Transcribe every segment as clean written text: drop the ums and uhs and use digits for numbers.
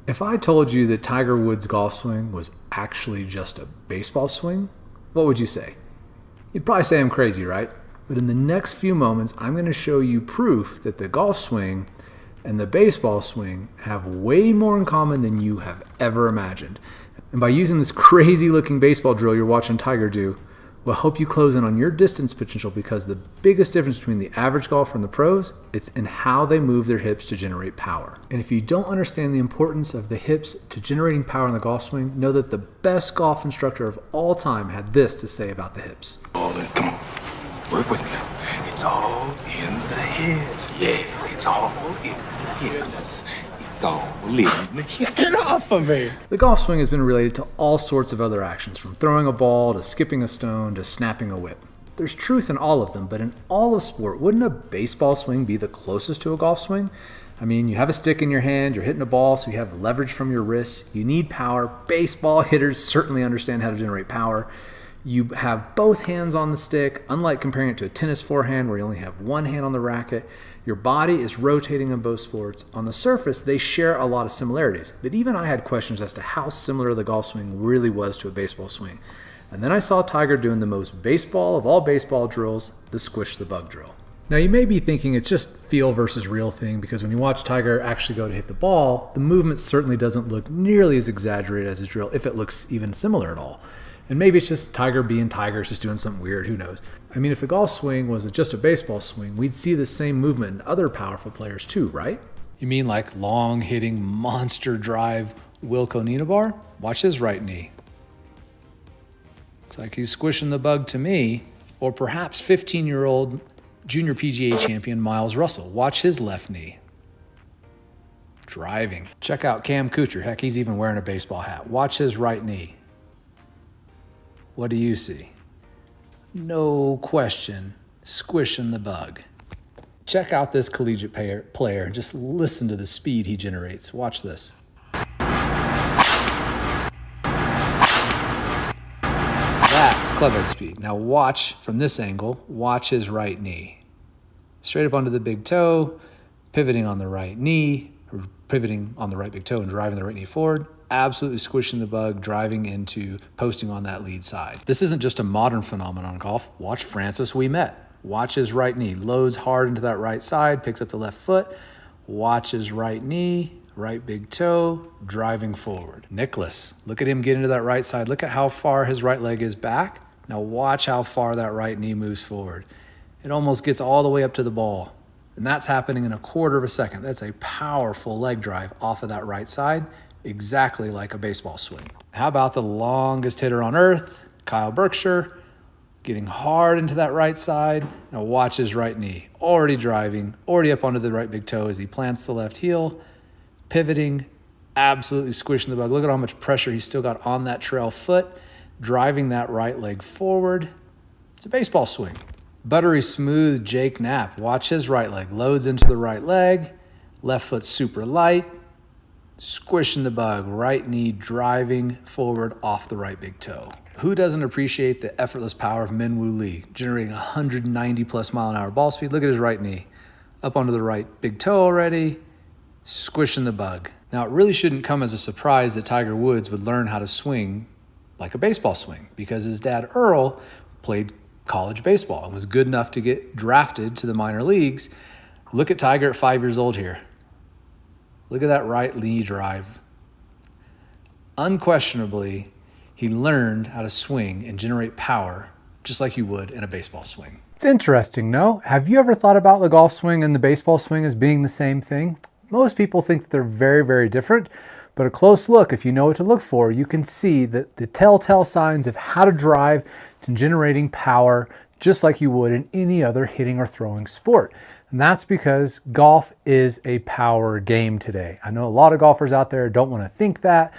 If I told you that Tiger Woods' golf swing was actually just a baseball swing, what would you say? You'd probably say I'm crazy, right? But in the next few moments, I'm going to show you proof that the golf swing and the baseball swing have way more in common than you have ever imagined. And by using this crazy looking baseball drill you're watching Tiger do, will help you close in on your distance potential, because the biggest difference between the average golfer and the pros, it's in how they move their hips to generate power. And if you don't understand the importance of the hips to generating power in the golf swing, know that the best golf instructor of all time had this to say about the hips. Come on, work with me now. It's all in the head. Yeah, it's all in the hips. It's all in the hips. Get off of me! The golf swing has been related to all sorts of other actions, from throwing a ball to skipping a stone to snapping a whip. There's truth in all of them, but in all of sport, wouldn't a baseball swing be the closest to a golf swing? I mean, you have a stick in your hand, you're hitting a ball, so you have leverage from your wrists. You need power. Baseball hitters certainly understand how to generate power. You have both hands on the stick, unlike comparing it to a tennis forehand where you only have one hand on the racket. Your body is rotating in both sports. On the surface, they share a lot of similarities, but even I had questions as to how similar the golf swing really was to a baseball swing. And then I saw Tiger doing the most baseball of all baseball drills, the squish the bug drill. Now you may be thinking it's just feel versus real thing, because when you watch Tiger actually go to hit the ball, the movement certainly doesn't look nearly as exaggerated as his drill, if it looks even similar at all. And maybe it's just Tiger being Tiger, it's just doing something weird, who knows. I mean, if the golf swing was just a baseball swing, we'd see the same movement in other powerful players too, right? You mean like long hitting monster drive Wilco Nienaber? Watch his right knee. Looks like he's squishing the bug to me. Or perhaps 15-year-old junior PGA champion Miles Russell. Watch his left knee. Driving. Check out Cam Kuchar. Heck, he's even wearing a baseball hat. Watch his right knee. What do you see? No question, squishing the bug. Check out this collegiate player and just listen to the speed he generates. Watch this. That's clubhead speed. Now watch from this angle, watch his right knee. Straight up onto the big toe, pivoting on the right knee, or pivoting on the right big toe and driving the right knee forward. Absolutely squishing the bug, driving into posting on that lead side. This isn't just a modern phenomenon in golf. Watch Francis Ouimet. Watch his right knee. Loads hard into that right side, picks up the left foot. Watch his right knee, right big toe, driving forward. Nicklaus, look at him get into that right side. Look at how far his right leg is back. Now watch how far that right knee moves forward. It almost gets all the way up to the ball. And that's happening in a quarter of a second. That's a powerful leg drive off of that right side, exactly like a baseball swing. How about the longest hitter on earth, Kyle Berkshire, getting hard into that right side. Now watch his right knee, already driving, already up onto the right big toe as he plants the left heel, pivoting, absolutely squishing the bug. Look at how much pressure he's still got on that trail foot, driving that right leg forward. It's a baseball swing. Buttery smooth Jake Knapp. Watch his right leg, loads into the right leg, left foot super light, squishing the bug, right knee driving forward off the right big toe. Who doesn't appreciate the effortless power of Minwoo Lee, generating 190 plus mile an hour ball speed? Look at his right knee, up onto the right big toe already, squishing the bug. Now, it really shouldn't come as a surprise that Tiger Woods would learn how to swing like a baseball swing, because his dad Earl played college baseball and was good enough to get drafted to the minor leagues. Look at Tiger at 5 years old here. Look at that right knee drive. Unquestionably, he learned how to swing and generate power just like you would in a baseball swing. It's interesting, no? Have you ever thought about the golf swing and the baseball swing as being the same thing? Most people think that they're very, very different, but a close look, if you know what to look for, you can see that the telltale signs of how to drive to generating power just like you would in any other hitting or throwing sport. And that's because golf is a power game today. I know a lot of golfers out there don't want to think that,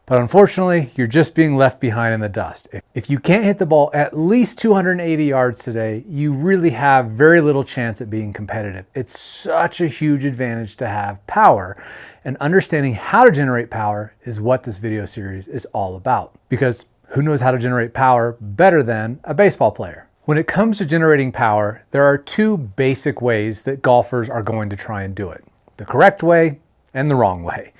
but unfortunately, you're just being left behind in the dust. If you can't hit the ball at least 280 yards today, you really have very little chance at being competitive. It's such a huge advantage to have power, and understanding how to generate power is what this video series is all about. Because who knows how to generate power better than a baseball player? When it comes to generating power, there are two basic ways that golfers are going to try and do it: the correct way and the wrong way.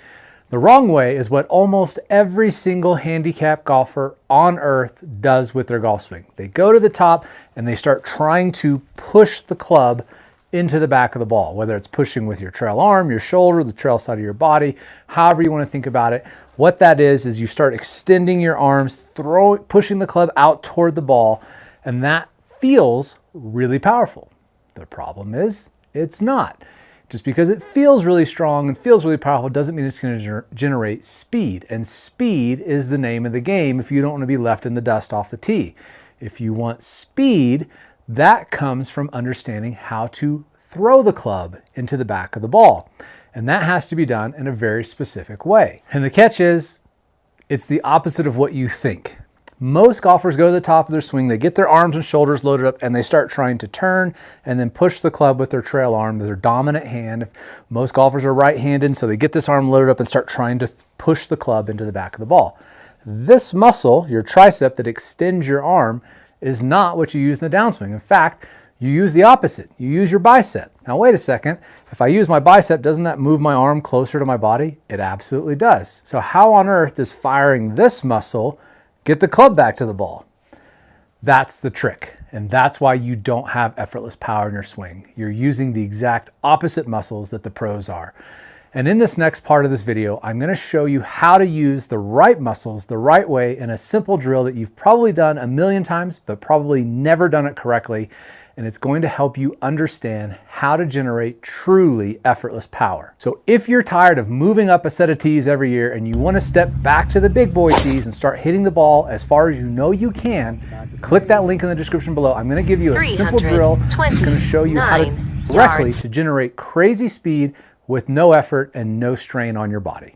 The wrong way is what almost every single handicap golfer on earth does with their golf swing. They go to the top and they start trying to push the club into the back of the ball, whether it's pushing with your trail arm, your shoulder, the trail side of your body, however you want to think about it. What that is you start extending your arms, pushing the club out toward the ball, and that feels really powerful. The problem is it's not. Just because it feels really strong and feels really powerful doesn't mean it's going to generate speed. And speed is the name of the game if you don't want to be left in the dust off the tee. If you want speed, that comes from understanding how to throw the club into the back of the ball. And that has to be done in a very specific way. And the catch is, it's the opposite of what you think. Most golfers go to the top of their swing, they get their arms and shoulders loaded up, and they start trying to turn and then push the club with their trail arm, their dominant hand. Most golfers are right-handed, so they get this arm loaded up and start trying to push the club into the back of the ball. This muscle, your tricep that extends your arm, is not what you use in the downswing. In fact, you use the opposite. You use your bicep. Now wait a second, if I use my bicep, doesn't that move my arm closer to my body? It absolutely does. So how on earth does firing this muscle get the club back to the ball? That's the trick. And that's why you don't have effortless power in your swing. You're using the exact opposite muscles that the pros are. And in this next part of this video, I'm going to show you how to use the right muscles the right way in a simple drill that you've probably done a million times, but probably never done it correctly. And it's going to help you understand how to generate truly effortless power. So if you're tired of moving up a set of tees every year and you want to step back to the big boy tees and start hitting the ball as far as you know you can, click that link in the description below. I'm going to give you a simple drill that's going to show you how to correctly to generate crazy speed with no effort and no strain on your body.